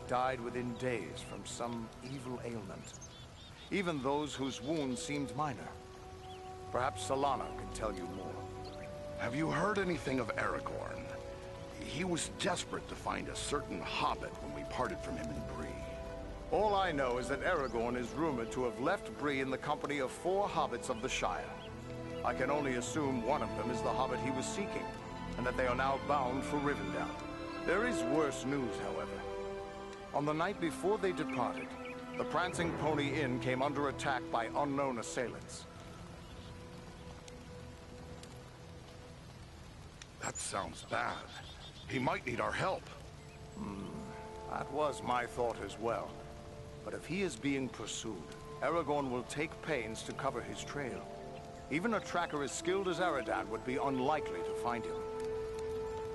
died within days from some evil ailment. Even those whose wounds seemed minor. Perhaps Solana can tell you more. Have you heard anything of Aragorn? He was desperate to find a certain hobbit when we parted from him in Bree. All I know is that Aragorn is rumored to have left Bree in the company of 4 hobbits of the Shire. I can only assume one of them is the hobbit he was seeking, and that they are now bound for Rivendell. There is worse news, however. On the night before they departed, the Prancing Pony Inn came under attack by unknown assailants. That sounds bad. He might need our help. That was my thought as well. But if he is being pursued, Aragorn will take pains to cover his trail. Even a tracker as skilled as Aradan would be unlikely to find him.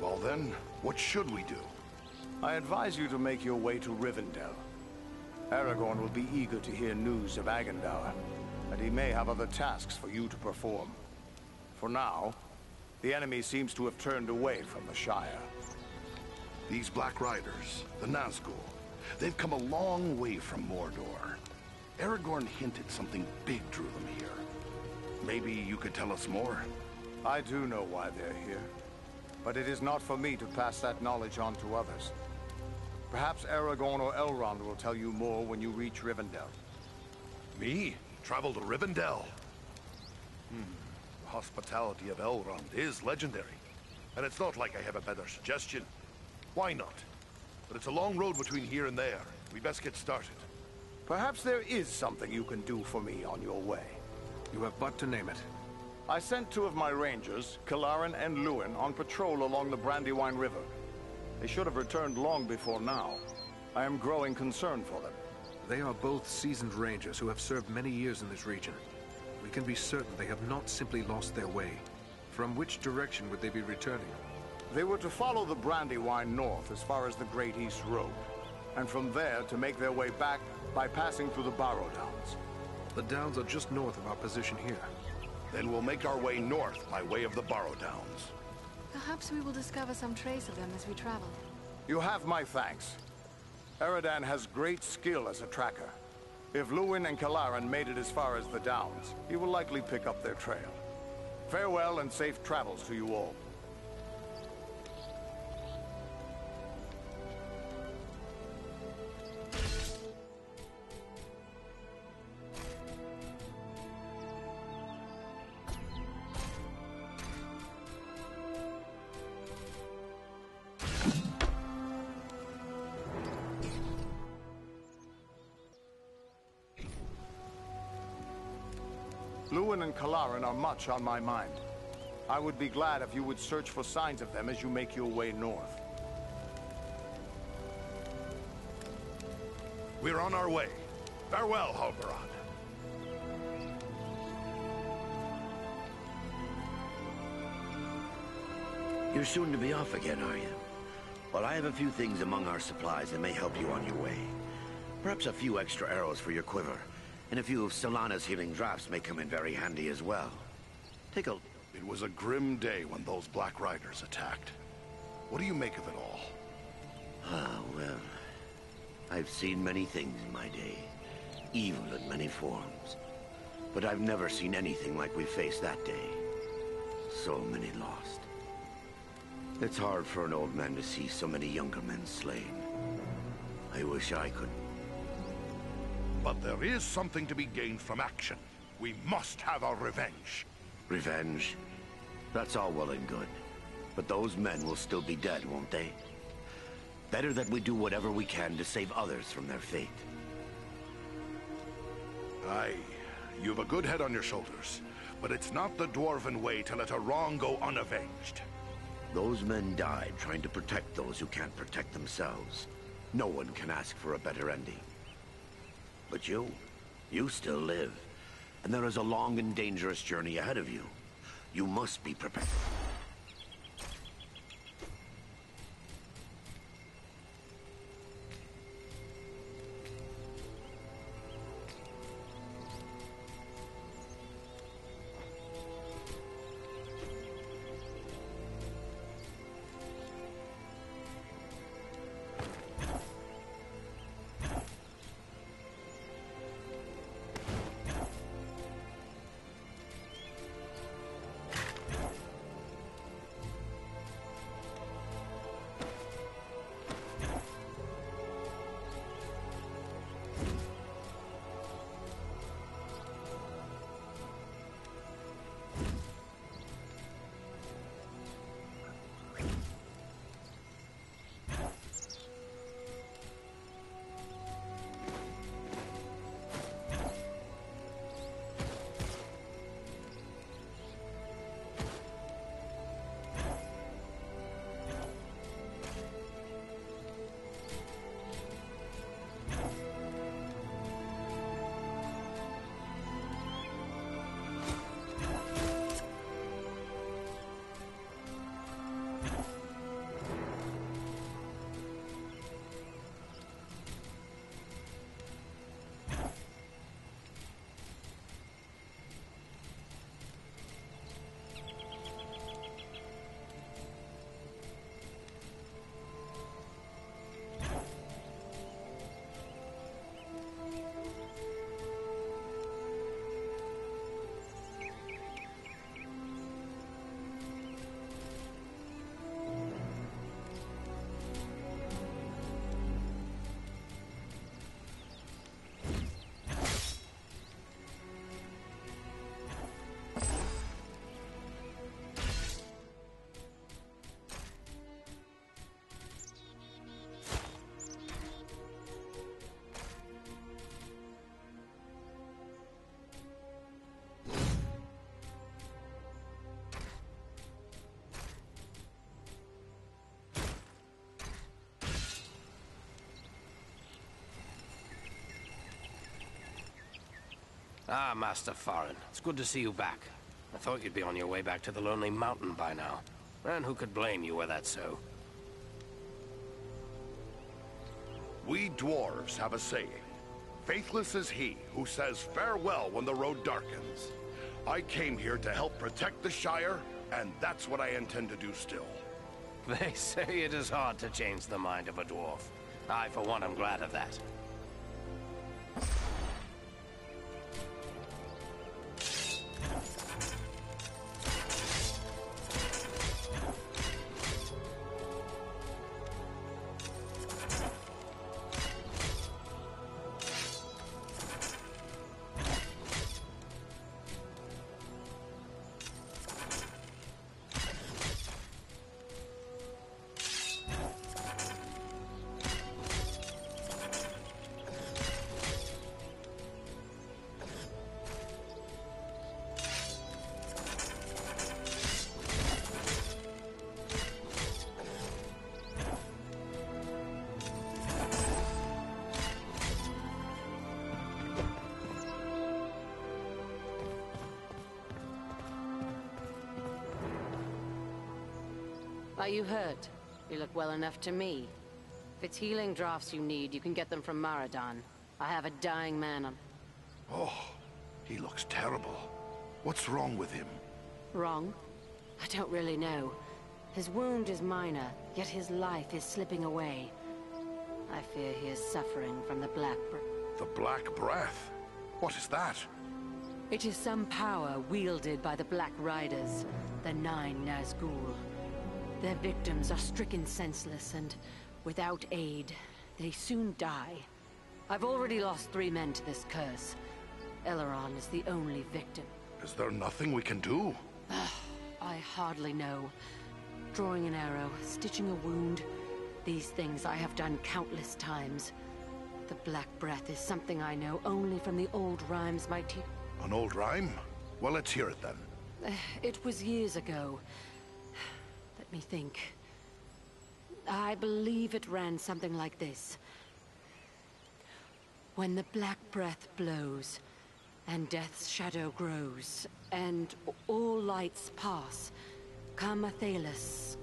Well then, what should we do? I advise you to make your way to Rivendell. Aragorn will be eager to hear news of Agandaur, and he may have other tasks for you to perform. For now, the enemy seems to have turned away from the Shire. These Black Riders, the Nazgul, they've come a long way from Mordor. Aragorn hinted something big drew them here. Maybe you could tell us more? I do know why they're here, but it is not for me to pass that knowledge on to others. Perhaps Aragorn or Elrond will tell you more when you reach Rivendell. Me? Travel to Rivendell? The hospitality of Elrond is legendary. And it's not like I have a better suggestion. Why not? But it's a long road between here and there. We best get started. Perhaps there is something you can do for me on your way. You have but to name it. I sent 2 of my rangers, Kilaran and Luin, on patrol along the Brandywine River. They should have returned long before now. I am growing concerned for them. They are both seasoned rangers who have served many years in this region. We can be certain they have not simply lost their way. From which direction would they be returning? They were to follow the Brandywine north as far as the Great East Road, and from there to make their way back by passing through the Barrow Downs. The downs are just north of our position here. Then we'll make our way north by way of the Barrow Downs. Perhaps we will discover some trace of them as we travel. You have my thanks. Aradan has great skill as a tracker. If Luin and Kilaran made it as far as the Downs, he will likely pick up their trail. Farewell and safe travels to you all. Luin and Kilaran are much on my mind. I would be glad if you would search for signs of them as you make your way north. We're on our way. Farewell, Halbarad. You're soon to be off again, are you? Well, I have a few things among our supplies that may help you on your way. Perhaps a few extra arrows for your quiver. And a few of Solana's healing drafts may come in very handy as well. Take a... It was a grim day when those Black Riders attacked. What do you make of it all? Ah, well... I've seen many things in my day. Evil in many forms. But I've never seen anything like we faced that day. So many lost. It's hard for an old man to see so many younger men slain. I wish I could... But there is something to be gained from action. We must have our revenge. Revenge? That's all well and good. But those men will still be dead, won't they? Better that we do whatever we can to save others from their fate. Aye, you've a good head on your shoulders. But it's not the Dwarven way to let a wrong go unavenged. Those men died trying to protect those who can't protect themselves. No one can ask for a better ending. But you still live. And there is a long and dangerous journey ahead of you. You must be prepared. Ah, Master Foreign. It's good to see you back. I thought you'd be on your way back to the Lonely Mountain by now. And who could blame you were that so? We dwarves have a saying. Faithless is he who says farewell when the road darkens. I came here to help protect the Shire, and that's what I intend to do still. They say it is hard to change the mind of a dwarf. I, for one, am glad of that. Are you hurt? You look well enough to me. If it's healing drafts you need, you can get them from Maradan. I have a dying man on... Oh, he looks terrible. What's wrong with him? Wrong? I don't really know. His wound is minor, yet his life is slipping away. I fear he is suffering from the Black Breath. The Black Breath? What is that? It is some power wielded by the Black Riders, the 9 Nazgul. Their victims are stricken senseless, and without aid, they soon die. I've already lost 3 men to this curse. Eleron is the only victim. Is there nothing we can do? I hardly know. Drawing an arrow, stitching a wound. These things I have done countless times. The Black Breath is something I know only from the old rhymes my teacher... An old rhyme? Well, let's hear it then. It was years ago. Let me think. I believe it ran something like this. When the Black Breath blows, and death's shadow grows, and all lights pass, come a Thalos,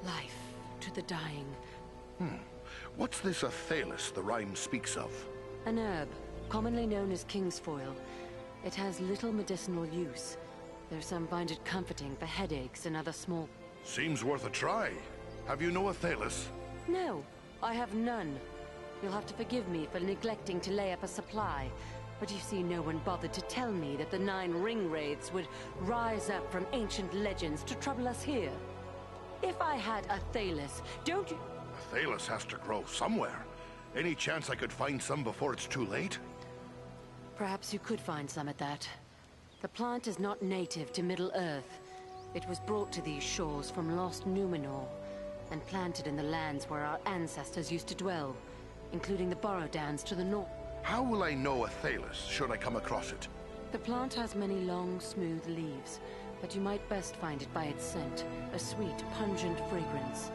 life to the dying. What's this Athalis the rhyme speaks of? An herb, commonly known as kingsfoil. It has little medicinal use, though some find it comforting for headaches and other small... Seems worth a try. Have you no Athalis? No, I have none. You'll have to forgive me for neglecting to lay up a supply. But you see, no one bothered to tell me that the 9 ring wraiths would rise up from ancient legends to trouble us here. If I had a Thalos, don't you... Athalis has to grow somewhere. Any chance I could find some before it's too late? Perhaps you could find some at that. The plant is not native to Middle-earth. It was brought to these shores from lost Numenor, and planted in the lands where our ancestors used to dwell, including the Dunedains to the north. How will I know Athalis, should I come across it? The plant has many long, smooth leaves, but you might best find it by its scent, a sweet, pungent fragrance.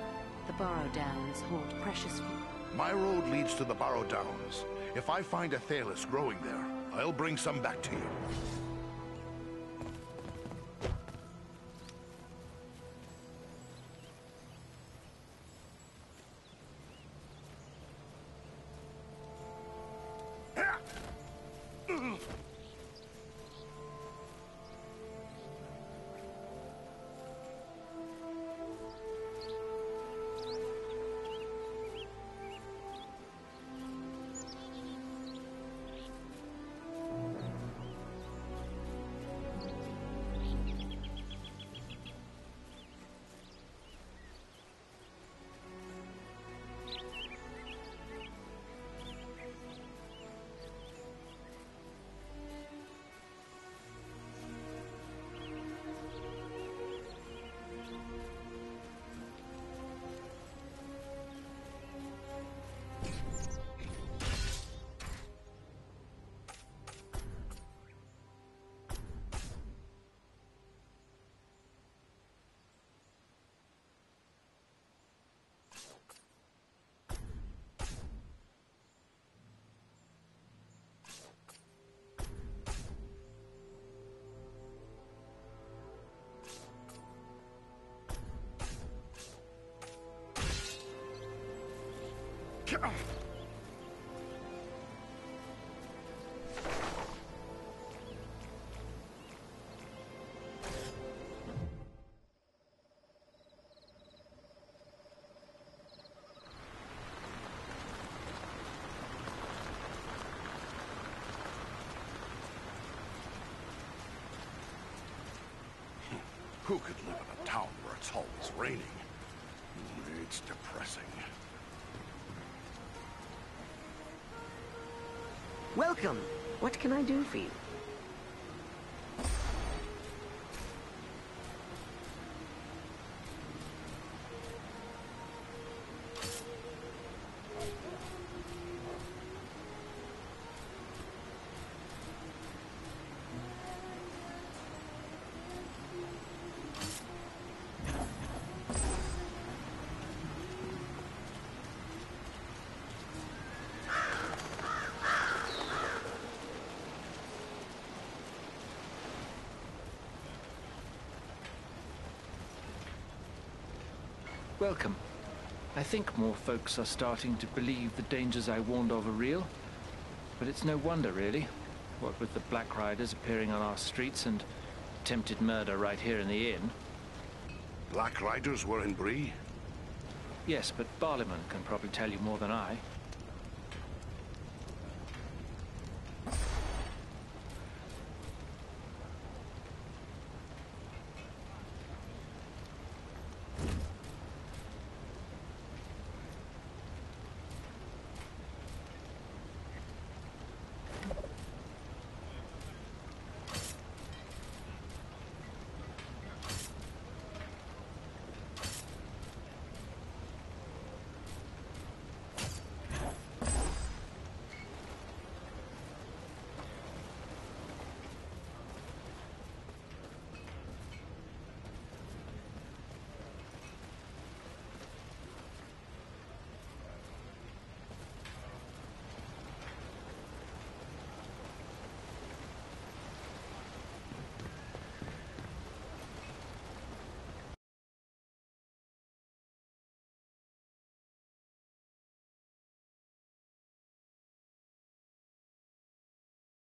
The Dunedains hold precious... My road leads to the Downs. If I find Athalis growing there, I'll bring some back to you. Who could live in a town where it's always raining? It's depressing. Welcome. What can I do for you? Welcome. I think more folks are starting to believe the dangers I warned of are real. But it's no wonder, really. What with the Black Riders appearing on our streets and attempted murder right here in the inn. Black Riders were in Bree? Yes, but Barliman can probably tell you more than I.